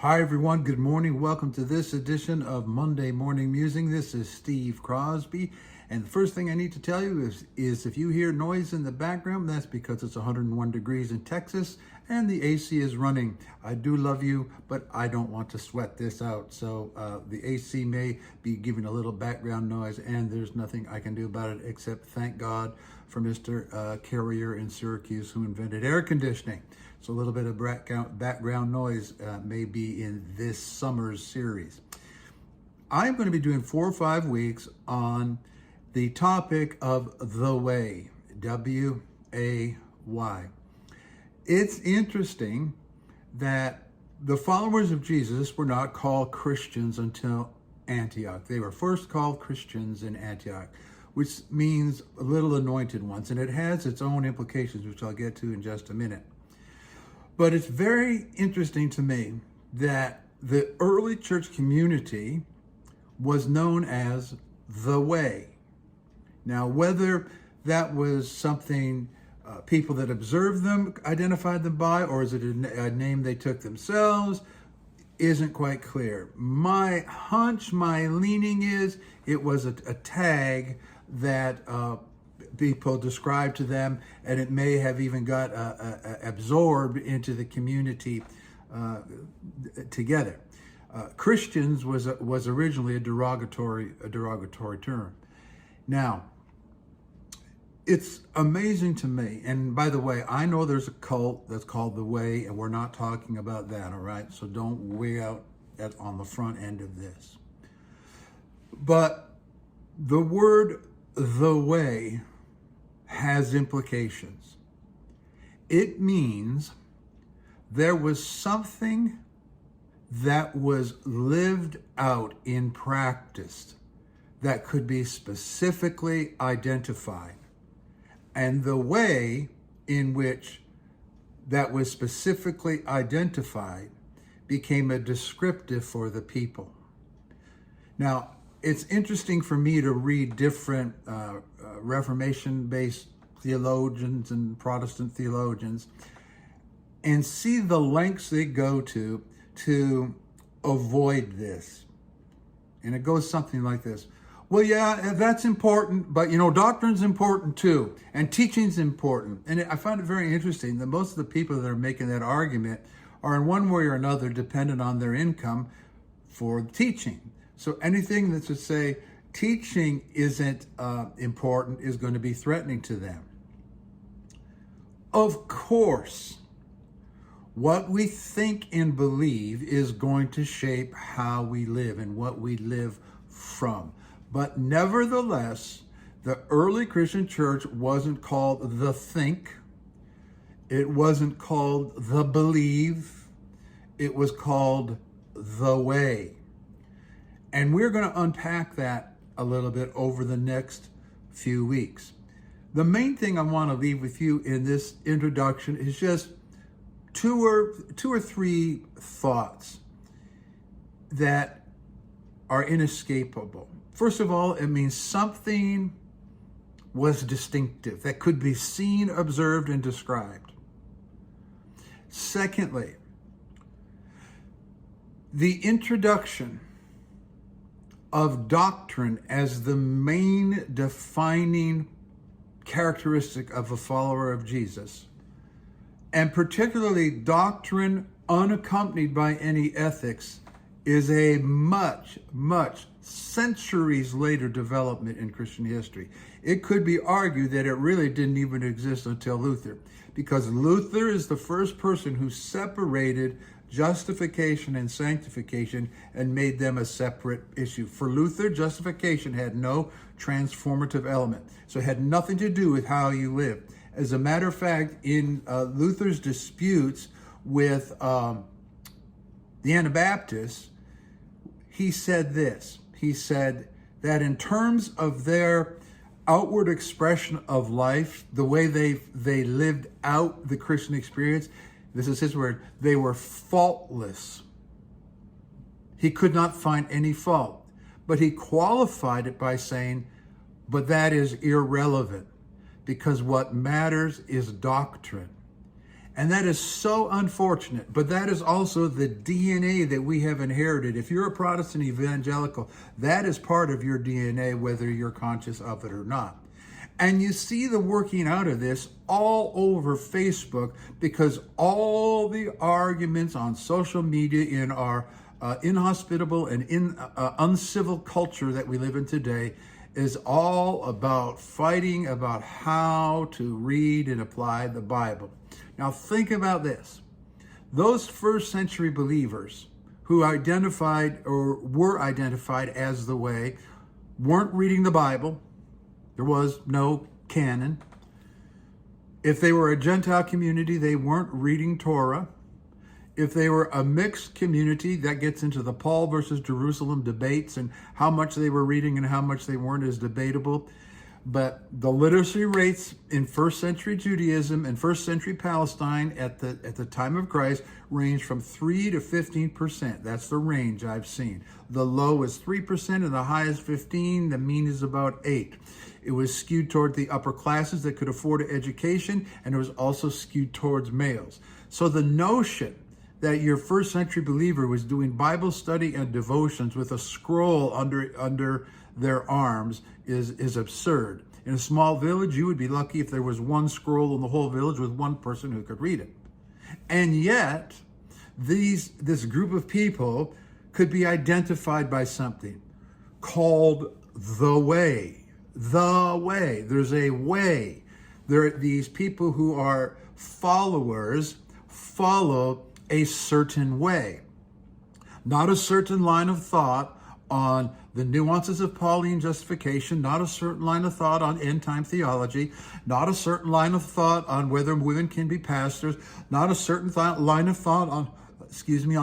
Hi everyone, good morning. Welcome to this edition of Monday Morning Musing. This is Steve Crosby. And the first thing I need to tell you is if you hear noise in the background, that's because it's 101 degrees in Texas and the AC is running. I do love you, but I don't want to sweat this out. So the AC may be giving a little background noise and there's nothing I can do about it except thank God for Mr. Carrier in Syracuse who invented air conditioning. So a little bit of background noise may be in this summer's series. I'm going to be doing 4 or 5 weeks on the topic of the way, W-A-Y. It's interesting that the followers of Jesus were not called Christians until Antioch. They were first called Christians in Antioch, which means little anointed ones, and it has its own implications, which I'll get to in just a minute. But it's very interesting to me that the early church community was known as the way. Now, whether that was something people that observed them identified them by, or is it a name they took themselves, isn't quite clear. My hunch, my leaning is it was a tag that people described to them, and it may have even got absorbed into the community together. Christians was originally a derogatory term. Now, it's amazing to me, and by the way, I know there's a cult that's called The Way, and we're not talking about that, all right? So don't way out on the front end of this. But the word the way has implications. It means there was something that was lived out in practice that could be specifically identified. And the way in which that was specifically identified became a descriptive for the people. Now, it's interesting for me to read different Reformation-based theologians and Protestant theologians and see the lengths they go to avoid this. And it goes something like this. Well, yeah, that's important, but doctrine's important too, and teaching's important. And I find it very interesting that most of the people that are making that argument are in one way or another dependent on their income for teaching. So anything that would say teaching isn't important is going to be threatening to them. Of course, what we think and believe is going to shape how we live and what we live from. But nevertheless, the early Christian church wasn't called the think. It wasn't called the believe. It was called the way. And we're going to unpack that a little bit over the next few weeks. The main thing I want to leave with you in this introduction is just two or three thoughts that are inescapable. First of all, it means something was distinctive that could be seen, observed, and described. Secondly, the introduction of doctrine as the main defining characteristic of a follower of Jesus, and particularly doctrine unaccompanied by any ethics, is a much centuries later development in Christian history. It could be argued that it really didn't even exist until Luther, because Luther is the first person who separated justification and sanctification and made them a separate issue. For Luther, justification had no transformative element, so it had nothing to do with how you live. As a matter of fact, in Luther's disputes with the Anabaptists, he said this. He said that in terms of their outward expression of life, the way they lived out the Christian experience, this is his word, they were faultless. He could not find any fault. But he qualified it by saying, but that is irrelevant, because what matters is doctrine. And that is so unfortunate, but that is also the DNA that we have inherited. If you're a Protestant evangelical, that is part of your DNA, whether you're conscious of it or not. And you see the working out of this all over Facebook, because all the arguments on social media in our inhospitable and uncivil culture that we live in today is all about fighting about how to read and apply the Bible. Now think about this. Those first century believers who identified or were identified as the way weren't reading the Bible. There was no canon. If they were a Gentile community, they weren't reading Torah. If they were a mixed community, that gets into the Paul versus Jerusalem debates, and how much they were reading and how much they weren't is debatable. But the literacy rates in first century Judaism and first century Palestine at the time of Christ ranged from 3 to 15%. That's the range I've seen. The low is 3% and the high is 15%. The mean is about 8%. It was skewed toward the upper classes that could afford an education, and it was also skewed towards males. So the notion that your first century believer was doing Bible study and devotions with a scroll under their arms is absurd. In a small village, you would be lucky if there was one scroll in the whole village with one person who could read it. And yet, this group of people could be identified by something called the way. The way. There's a way. There are these people who are followers follow a certain way. Not a certain line of thought on the nuances of Pauline justification, not a certain line of thought on end-time theology, not a certain line of thought on whether women can be pastors, not a certain line of thought on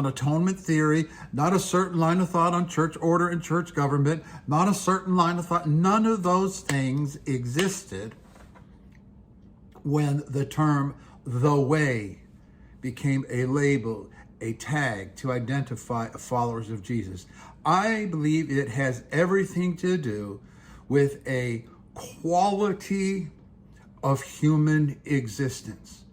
atonement theory, not a certain line of thought on church order and church government, not a certain line of thought. None of those things existed when the term the way became a label, a tag to identify followers of Jesus. I believe it has everything to do with a quality of human existence.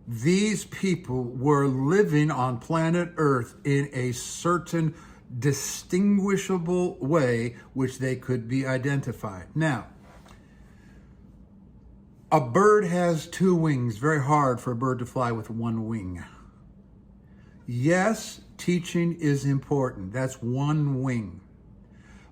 These people were living on planet Earth in a certain distinguishable way which they could be identified. Now, a bird has 2 wings. Very hard for a bird to fly with 1 wing. Yes, teaching is important. That's 1 wing.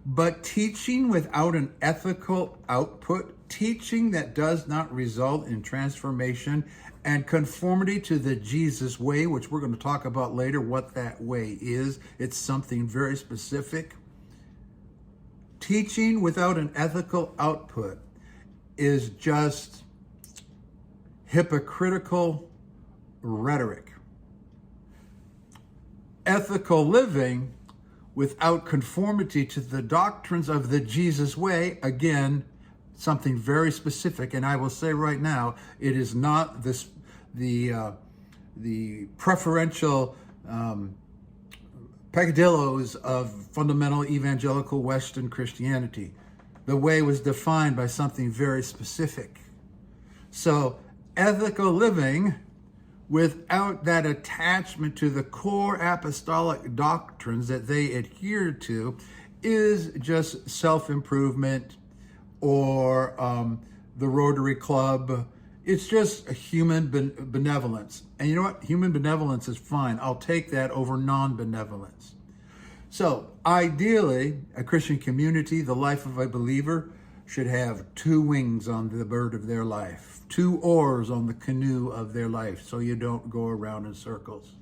But teaching without an ethical output, teaching that does not result in transformation and conformity to the Jesus way, which we're going to talk about later, what that way is. It's something very specific. Teaching without an ethical output is just hypocritical rhetoric. Ethical living without conformity to the doctrines of the Jesus way, again, something very specific. And I will say right now, it is not the preferential peccadillos of fundamental evangelical Western Christianity. The way was defined by something very specific. So ethical living without that attachment to the core apostolic doctrines that they adhere to is just self-improvement or the Rotary Club. It's just a human benevolence. And you know what? Human benevolence is fine. I'll take that over non-benevolence. So ideally, a Christian community, the life of a believer, should have 2 wings on the bird of their life, 2 oars on the canoe of their life, so you don't go around in circles.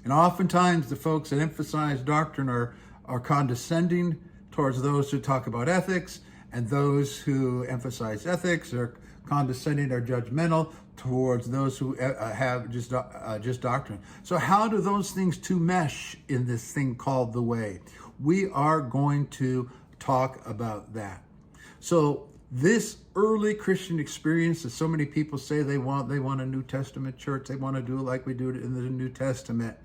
And oftentimes the folks that emphasize doctrine are condescending towards those who talk about ethics, and those who emphasize ethics are condescending or judgmental towards those who have just doctrine. So how do those things 2 mesh in this thing called the way? We are going to talk about that. So this early Christian experience that so many people say they want a New Testament church, they want to do it like we do it in the New Testament.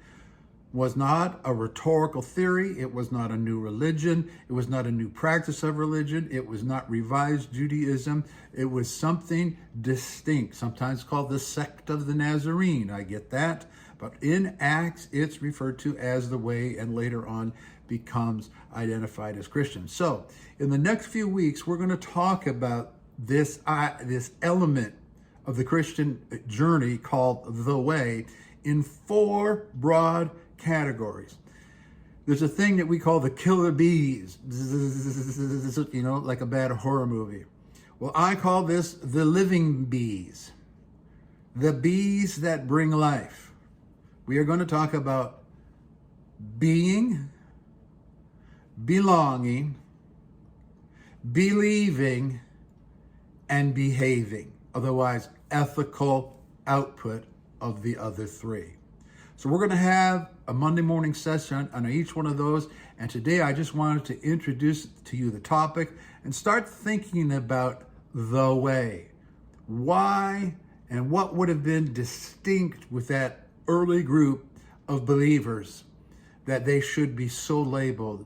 was not a rhetorical theory. It was not a new religion. It was not a new practice of religion. It was not revised Judaism. It was something distinct, sometimes called the sect of the Nazarene. I get that. But in Acts, it's referred to as the way, and later on becomes identified as Christian. So in the next few weeks, we're going to talk about this element of the Christian journey called the way in 4 broad categories. There's a thing that we call the killer bees, you know, like a bad horror movie. Well, I call this the living bees, the bees that bring life. We are going to talk about being, belonging, believing, and behaving, otherwise ethical output of the other 3. So we're going to have a Monday morning session on each one of those. And today I just wanted to introduce to you the topic and start thinking about the way. Why and what would have been distinct with that early group of believers that they should be so labeled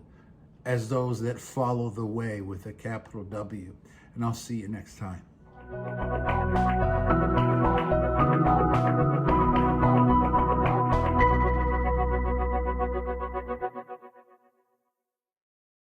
as those that follow the way with a capital W. And I'll see you next time.